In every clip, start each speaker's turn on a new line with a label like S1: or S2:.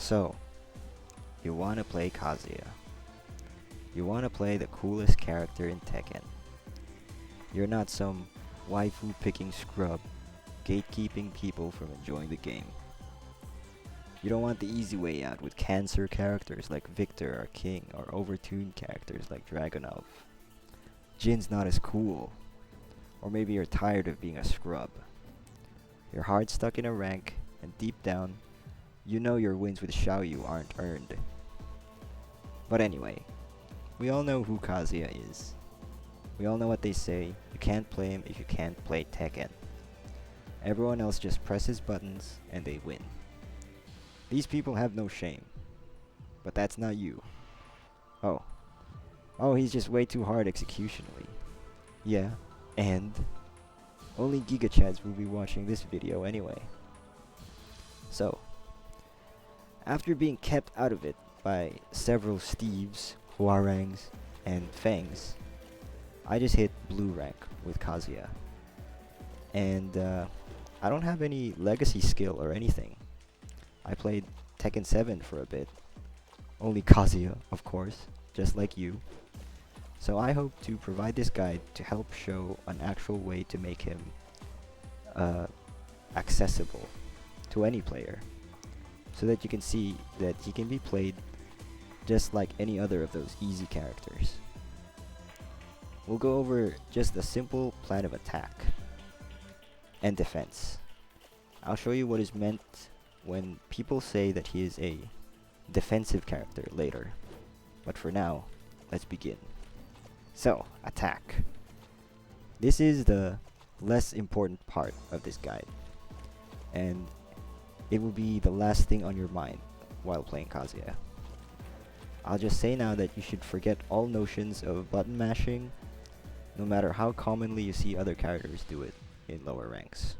S1: So, you wanna play Kazuya. You wanna play the coolest character in Tekken. You're not some waifu picking scrub, gatekeeping people from enjoying the game. You don't want the easy way out with cancer characters like Victor or King, or overtuned characters like Dragunov. Jin's not as cool. Or maybe you're tired of being a scrub. Your heart's stuck in a rank, and deep down, you know your wins with Xiaoyu aren't earned. But anyway, we all know who Kazuya is. We all know what they say: you can't play him if you can't play Tekken. Everyone else just presses buttons and they win. These people have no shame. But that's not you. Oh. Oh, he's just way too hard executionally. Yeah, and only Giga Chads will be watching this video anyway. So, after being kept out of it by several Steves, Huarangs, and Fangs, I just hit blue rank with Kazuya. And I don't have any legacy skill or anything. I played Tekken 7 for a bit. Only Kazuya, of course, just like you. So I hope to provide this guide to help show an actual way to make him accessible to any player, so that you can see that he can be played just like any other of those easy characters. We'll go over just a simple plan of attack and defense. I'll show you what is meant when people say that he is a defensive character later. But for now, let's begin. So, attack. This is the less important part of this guide, and it will be the last thing on your mind while playing Kazuya. I'll just say now that you should forget all notions of button mashing, no matter how commonly you see other characters do it in lower ranks.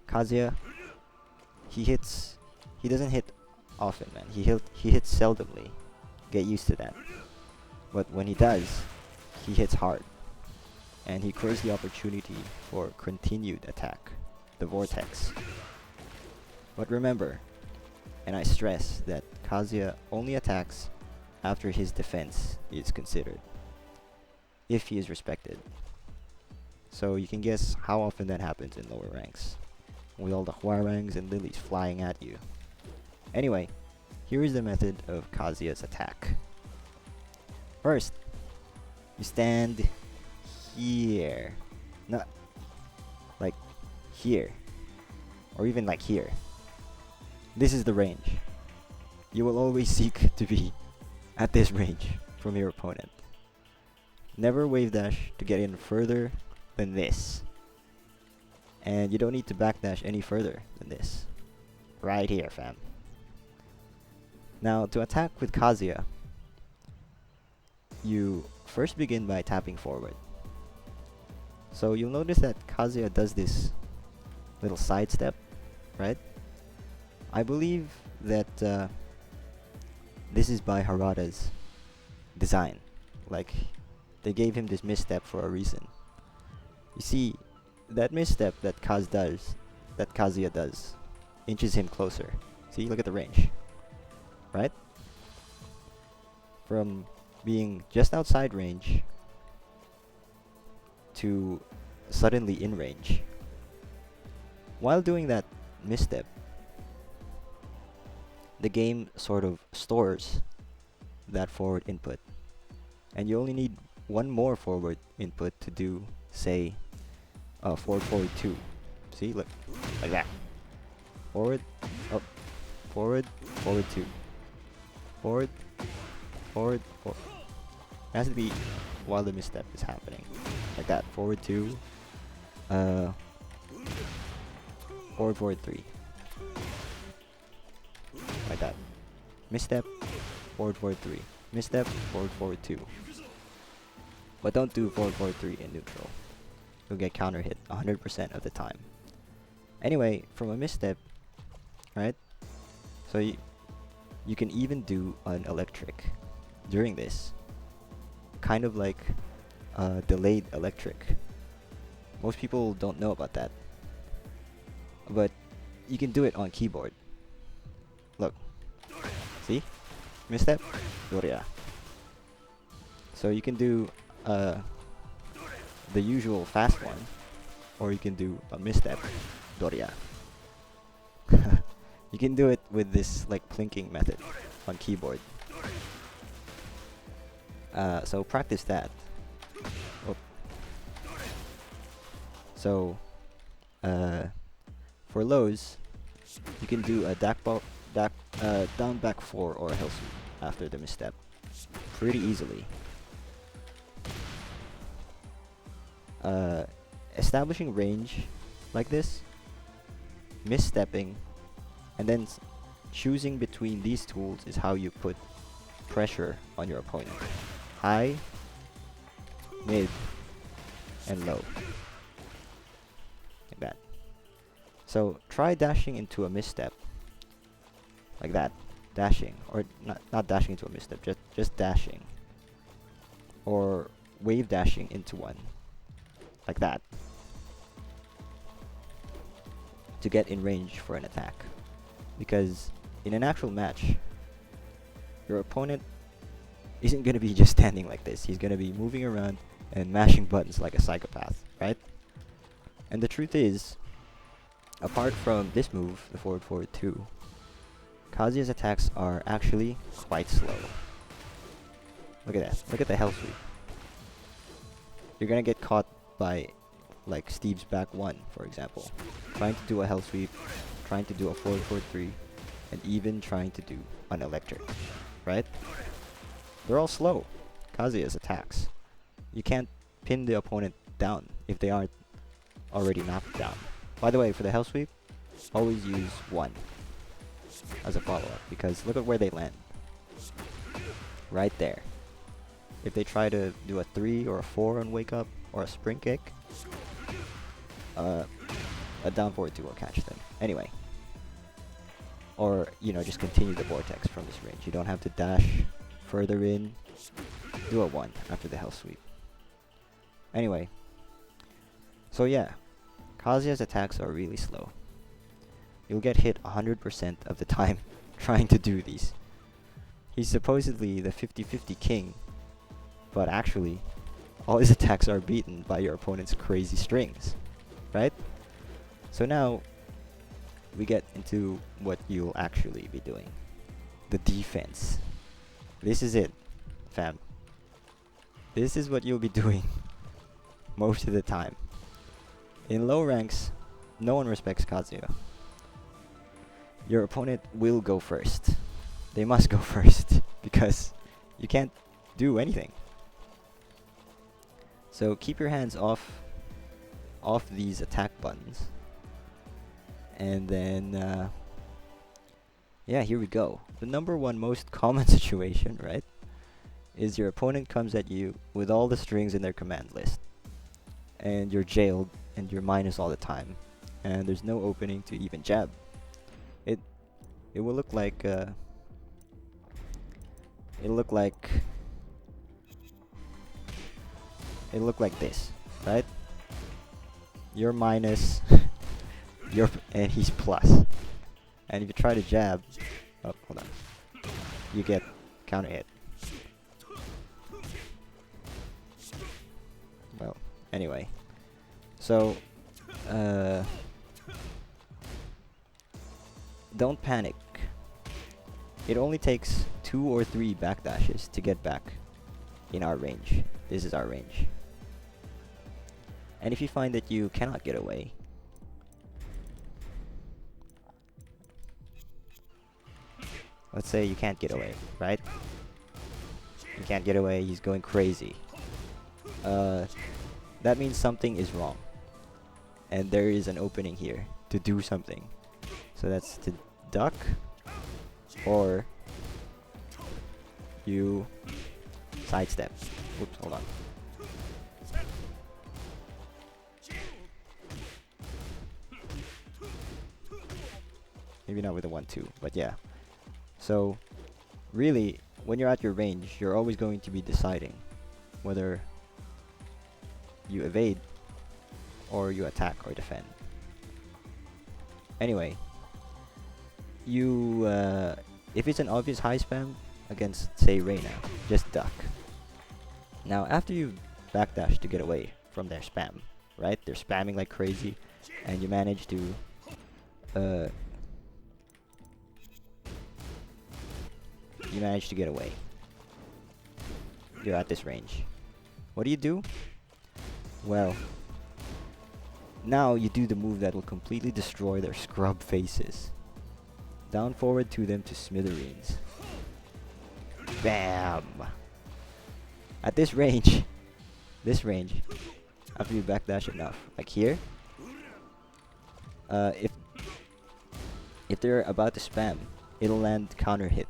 S1: Kazuya, he doesn't hit often, man. He hits seldomly. Get used to that. But when he does, he hits hard. And he creates the opportunity for continued attack, the vortex. But remember, and I stress that Kazuya only attacks after his defense is considered, if he is respected. So you can guess how often that happens in lower ranks, with all the Huarangs and Lilies flying at you. Anyway, here is the method of Kazuya's attack. First, you stand here. Not like here. Or even like here. This is the range. You will always seek to be at this range from your opponent. Never wave dash to get in further than this. And you don't need to backdash any further than this. Right here, fam. Now, to attack with Kazuya, you first begin by tapping forward. So you'll notice that Kazuya does this little sidestep, right? I believe that this is by Harada's design. Like, they gave him this misstep for a reason. You see, that misstep that Kazuya does, inches him closer. See, look at the range. Right? From being just outside range to suddenly in range. While doing that misstep, the game sort of stores that forward input, and you only need one more forward input to do, say, forward 2. See, look, like that. Forward, up, forward, forward 2. Forward, forward, forward. It has to be while the misstep is happening. Like that. Forward 2. Forward 3. Like that. Misstep, forward 3. Misstep, forward 2. But don't do forward 3 in neutral. You'll get counter hit 100% of the time. Anyway, from a misstep, right? So you can even do an electric during this. Kind of like delayed electric. Most people don't know about that. But you can do it on keyboard. Look, See? Misstep, Doria. So you can do the usual fast one, or you can do a misstep, Doria. You can do it with this like plinking method on keyboard. So practice that. Oh. So for lows, you can do a down back 4 or a hell sweep after the misstep pretty easily. Establishing range like this, misstepping, and then choosing between these tools is how you put pressure on your opponent. High, mid, and low. Like that. So try dashing into a misstep. Like that. Dashing. Or not dashing into a misstep, just dashing. Or wave dashing into one. Like that. To get in range for an attack. Because in an actual match, your opponent isn't going to be just standing like this. He's going to be moving around and mashing buttons like a psychopath, right? And the truth is, apart from this move, the forward forward 2, Kazuya's attacks are actually quite slow. Look at that. Look at the hell sweep. You're going to get caught by like Steve's back 1, for example. Trying to do a hell sweep, trying to do a forward forward 3, and even trying to do an electric, right? They're all slow. Kazuya's attacks. You can't pin the opponent down if they aren't already knocked down. By the way, for the hell sweep, always use 1 as a follow-up, because look at where they land. Right there. If they try to do a 3 or a 4 on wake up, or a spring kick, a down forward 2 will catch them. Anyway. Or, you know, just continue the vortex from this range. You don't have to dash further in. Do a 1 after the hell sweep. Anyway. So yeah. Kazuya's attacks are really slow. You'll get hit 100% of the time trying to do these. He's supposedly the 50-50 king, but actually, all his attacks are beaten by your opponent's crazy strings, right? So now, we get into what you'll actually be doing. The defense. This is it, fam. This is what you'll be doing most of the time. In low ranks, no one respects Kazuya. Your opponent will go first. They must go first, because you can't do anything. So keep your hands off these attack buttons. And then, yeah, here we go. The number one most common situation, right, is your opponent comes at you with all the strings in their command list. And you're jailed, and you're minus all the time. And there's no opening to even jab. It will look like, it'll look like this, right? You're minus, and he's plus. And if you try to jab, oh, hold on, you get counter hit. Well, anyway, so don't panic. It only takes 2 or 3 backdashes to get back in our range. This is our range. And if you find that you cannot get away, let's say you can't get away, right? You can't get away, he's going crazy. That means something is wrong. And there is an opening here to do something. So that's to duck, or you sidestep. Oops, hold on. Maybe not with a 1-2, but yeah. So, really, when you're at your range, you're always going to be deciding whether you evade or you attack or defend. Anyway, you If it's an obvious high spam against, say, Reina, just duck. Now, after you backdash to get away from their spam, right? They're spamming like crazy, and you manage to get away. You're at this range. What do you do? Well, now you do the move that will completely destroy their scrub faces. Down forward to them to smithereens. Bam! At this range, after you backdash enough, like here, if they're about to spam, it'll land counter hit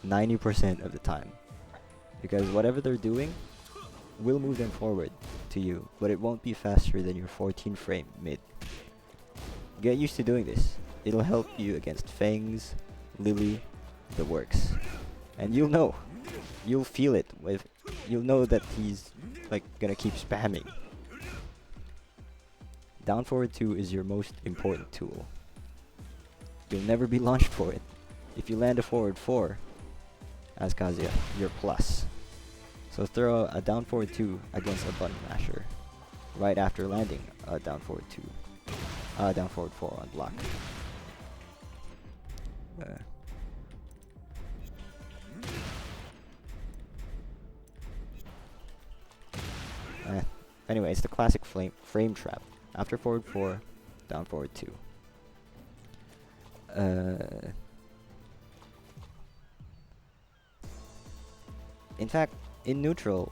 S1: 90% of the time, because whatever they're doing will move them forward to you, but it won't be faster than your 14 frame mid. Get used to doing this. It'll help you against Fangs, Lily, the works, and you'll feel it. You'll know that he's like gonna keep spamming. Down forward 2 is your most important tool. You'll never be launched for it. If you land a forward 4 as Kazuya, you're plus. So throw a down forward 2 against a button masher right after landing a down forward 4 on block. Anyway, it's the classic frame trap. After forward 4, down forward 2. In fact, in neutral,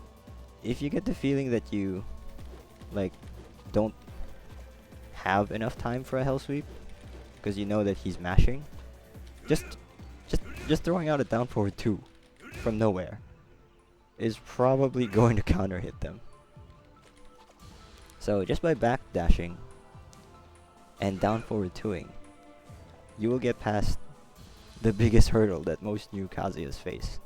S1: if you get the feeling that you like don't have enough time for a hell sweep because you know that he's mashing, just throwing out a down forward 2 from nowhere is probably going to counter hit them. So just by backdashing and down forward 2ing, you will get past the biggest hurdle that most new Kazuyas face.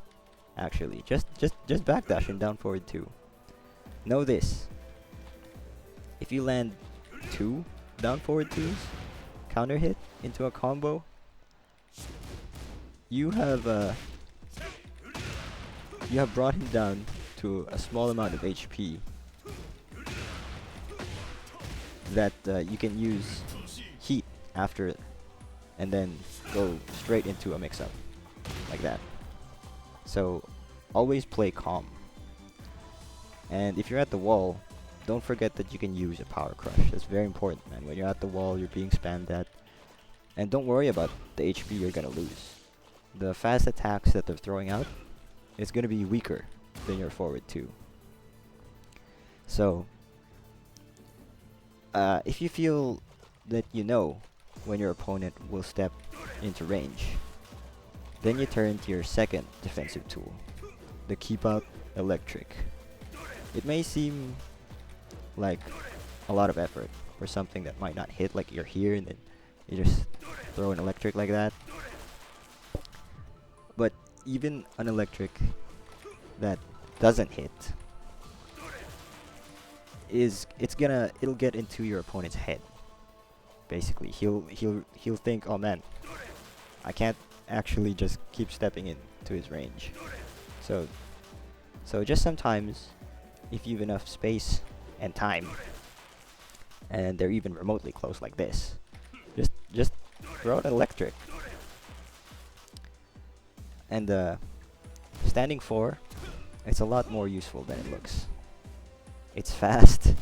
S1: Actually, just backdash and down forward 2. Know this: if you land 2 down forward 2s, counter hit into a combo, you have brought him down to a small amount of HP that you can use heat after it, and then go straight into a mix-up like that. So always play calm. And if you're at the wall, don't forget that you can use a power crush. That's very important, man. When you're at the wall, you're being spammed at, and don't worry about the HP you're gonna lose. The fast attacks that they're throwing out is gonna be weaker than your forward 2. So if you feel that you know when your opponent will step into range, then you turn to your second defensive tool, the keep out electric. It may seem like a lot of effort for something that might not hit, like you're here and then you just throw an electric like that. But even an electric that doesn't hit it'll get into your opponent's head. Basically, he'll think, oh man, I can't actually just keep stepping into his range. So just sometimes, if you have enough space and time, and they're even remotely close like this, just throw an electric. And standing 4, it's a lot more useful than it looks. It's fast,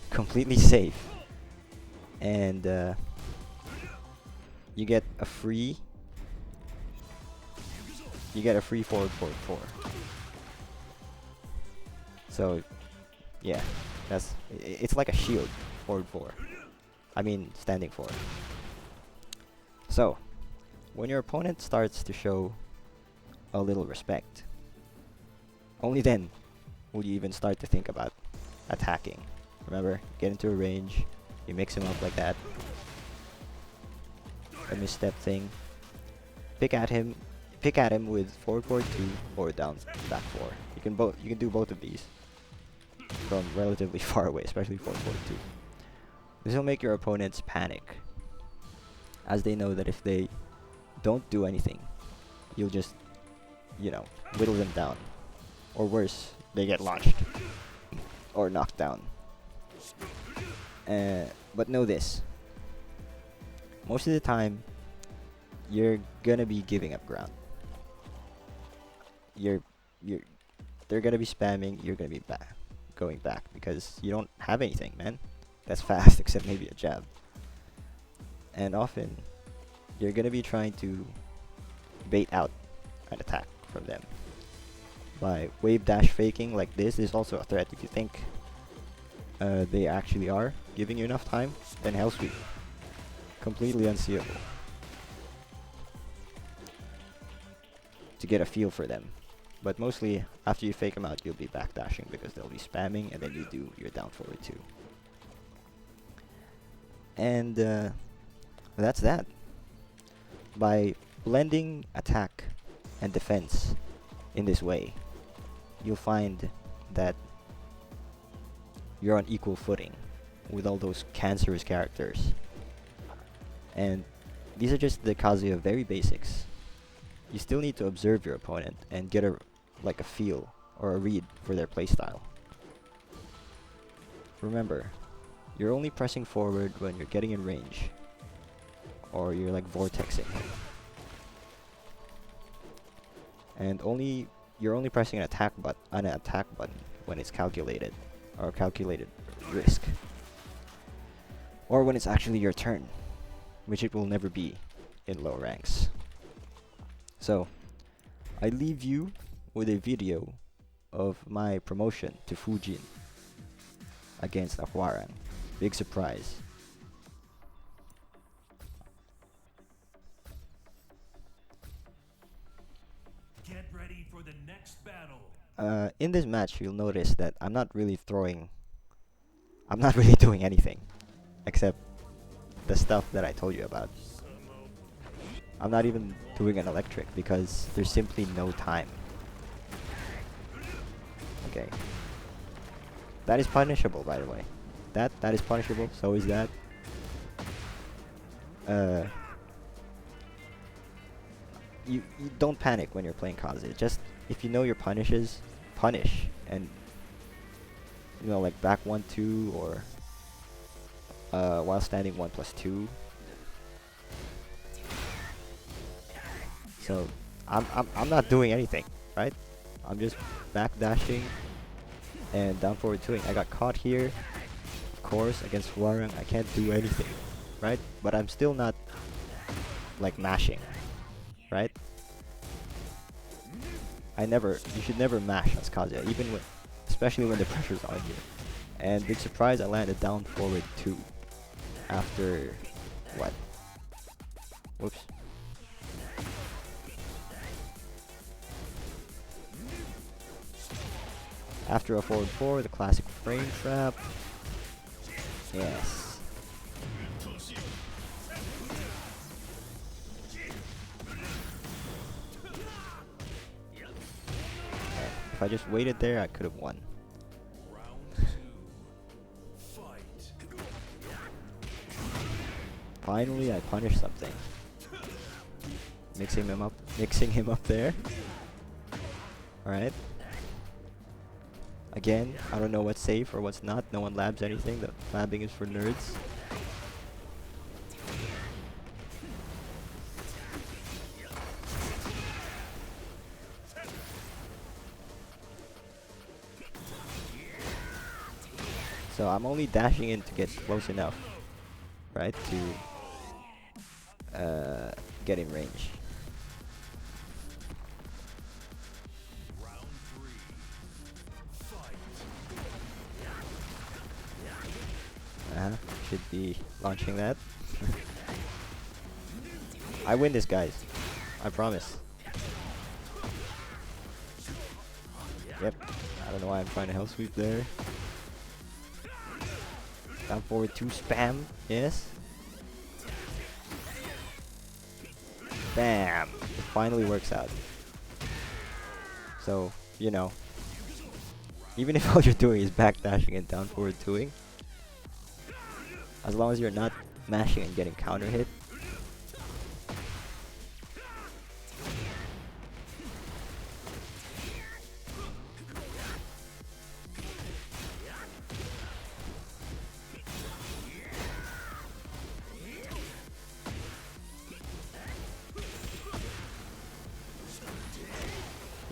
S1: completely safe, and you get a free forward 4. So yeah, it's like a shield forward 4. I mean standing 4. So when your opponent starts to show a little respect, only then will you even start to think about attacking. Remember, get into a range, you mix him up like that, a misstep thing, pick at him with forward 2 or down back 4. You can do both of these from relatively far away, especially forward 2. This will make your opponents panic, as they know that if they don't do anything you'll just, you know, whittle them down. Or worse, they get launched. Or knocked down. But know this. Most of the time, you're gonna be giving up ground. They're gonna be spamming, you're gonna be going back because you don't have anything, man. That's fast, except maybe a jab. And often, you're gonna be trying to bait out an attack from them. By wave dash faking like this is also a threat if you think they actually are giving you enough time, then hell sweep. Completely unseeable. To get a feel for them. But mostly, after you fake them out, you'll be backdashing because they'll be spamming and then you do your down forward too. And that's that. By blending attack and defense in this way, you'll find that you're on equal footing with all those cancerous characters. And these are just the Kazuya very basics. You still need to observe your opponent and get a feel or a read for their playstyle. Remember, you're only pressing forward when you're getting in range, or you're like vortexing him. And you're only pressing an attack button when it's calculated, or calculated risk, or when it's actually your turn, which it will never be in low ranks. So, I leave you with a video of my promotion to Fujin against Aquaran. Big surprise.
S2: Get ready for the next battle.
S1: In this match, you'll notice that I'm not really doing anything except the stuff that I told you about. I'm not even doing an electric because there's simply no time. Okay. That is punishable, by the way. That is punishable, so is that. You don't panic when you're playing Kazuya. Just, if you know your punishes, punish. And, you know, like back 1-2 or while standing 1+2. So, I'm not doing anything, right? I'm just backdashing and down forward 2ing. I got caught here, of course, against Warang. I can't do anything, right? But I'm still not, like, mashing, right? You should never mash as Kazuya, especially when the pressure's on you. And big surprise, I landed down forward 2 after, what? Whoops. After a forward 4, the classic frame trap. Yes. If I just waited there, I could have won. Finally, I punished something. Mixing him up there. Alright. Again, I don't know what's safe or what's not. No one labs anything. The labbing is for nerds. So I'm only dashing in to get close enough, right, to get in range. Should be launching that. I win this, guys. I promise. Yep. I don't know why I'm trying to hell sweep there. Down forward 2 spam. Yes. Bam. It finally works out. So, you know, even if all you're doing is backdashing and down forward 2ing, as long as you're not mashing and getting counter hit,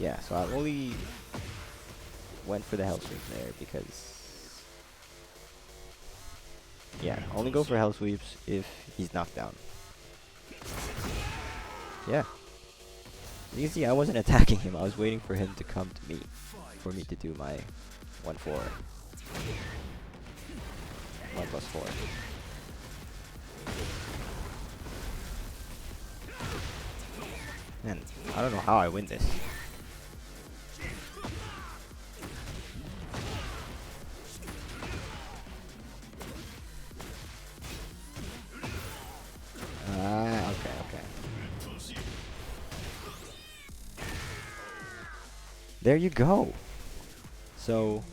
S1: yeah, so I only went for the health sweep there because, yeah, only go for health sweeps if he's knocked down. Yeah. You can see I wasn't attacking him, I was waiting for him to come to me for me to do my 1-4. 1+4. Man, I don't know how I win this. Ah, okay, okay. There you go. So,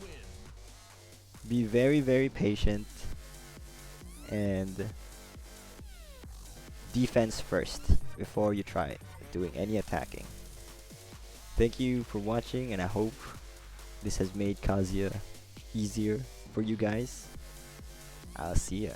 S1: be very, very patient and defense first before you try doing any attacking. Thank you for watching, and I hope this has made Kazuya easier for you guys. I'll see ya.